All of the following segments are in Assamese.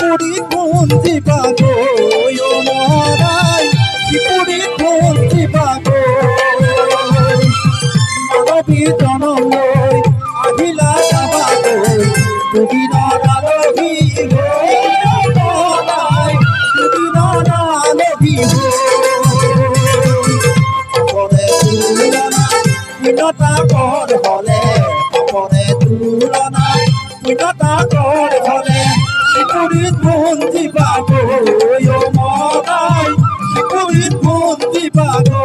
শিপুৰি কুঞ্জি পাগো মনাই শিপুৰি কুঞ্জি পাগো মানবী জনম লৈ আহিলা যাবাগো দুদিনৰ আলহী মনাই দুদিনৰ আলহী আপনে তুলনা বিনতা কৰ হলে আপনে তুলনা বিনতা কৰ হলে শিপুরিত কুঞ্জি পাগো মনাই শিপুরিত কুঞ্জি পাগো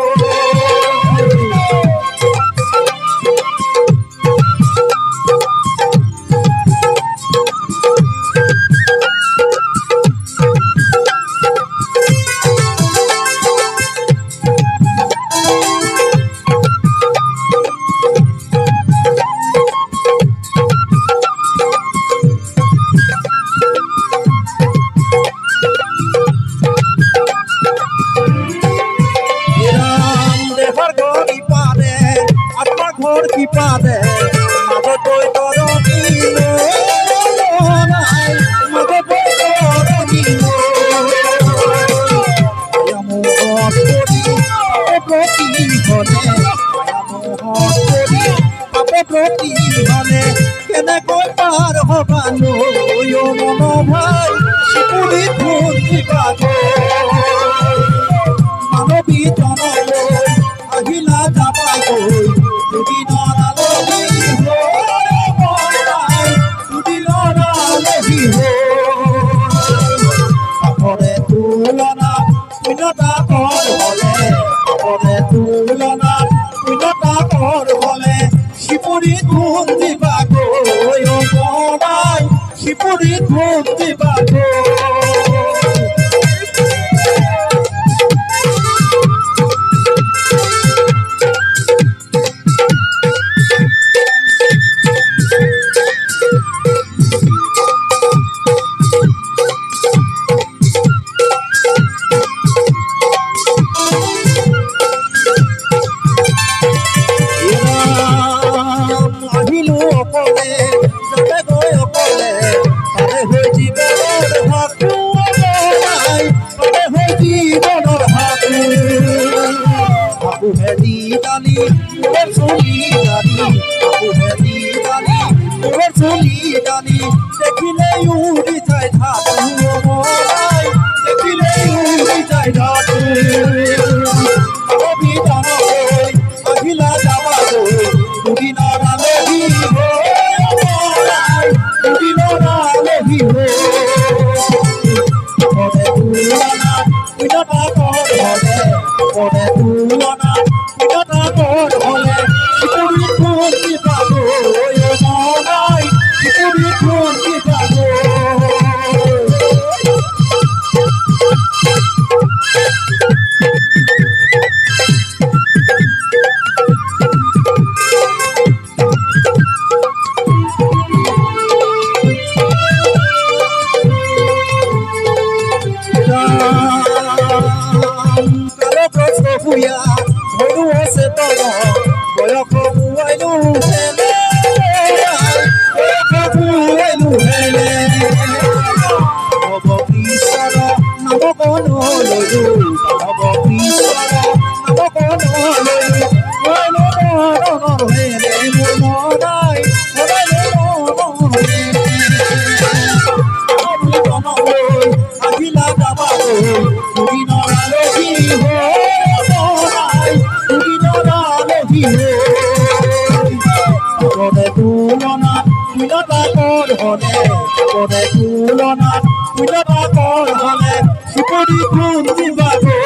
ঘর কি পারে মাগো তৈ তরণী নাই মাগো তৈ তরণী মোহত করি প্রতি হলে প্রতি হলে কেনেকৈ পাৰ হবানো মন ভাই শিপুৰি কুঞ্জি পাগো মানবী জনম লৈ আহিলা যাবাগৈ দুদিনৰ আলহী মনাই দুদিনৰ আলহী আপনে তুলনা বিনতা কৰ হলে আপনে তুলনা বিনতা কৰ হলে শিপুরিত কুঞ্জি পাগো মনাই শিপুরিত কুঞ্জি পাগো দেখিলে উড়ি যায় ধাতু মনাই দেখিলে উড়ি যায় ধাতু মানবী জনম লৈ আহিলা যাবাগো দুদিনৰ আলহী মনাই দুদিনৰ আলহী আপনে তুলনা বিনতা কৰ হলে আপনে তুলনা বিনতা কৰ হলে শিপুরিত কুঞ্জি পাগো মনাই শিপুরিত কুঞ্জি পাগো কালো প্রশ্ন ভূয়া ভৈরু আছে তর বয়স বুয়াইলু হেলে বয়স বুয়াইলু হেলে ভব কৃষ্ণ নাম কন লইলু ভব কৃষ্ণ নাম কন লইলু হইলো নর হেলে মনাই হইলো নর হেলে মানবী জনম লৈ আহিলা যাবাগো দুদিনৰ আলহী মনাই দুদিনৰ আলহী আপনে তুলনা বিনতা কৰ হলে আপনে তুলনা বিনতা কৰ হলে শিপুৰি কুঞ্জি পাগো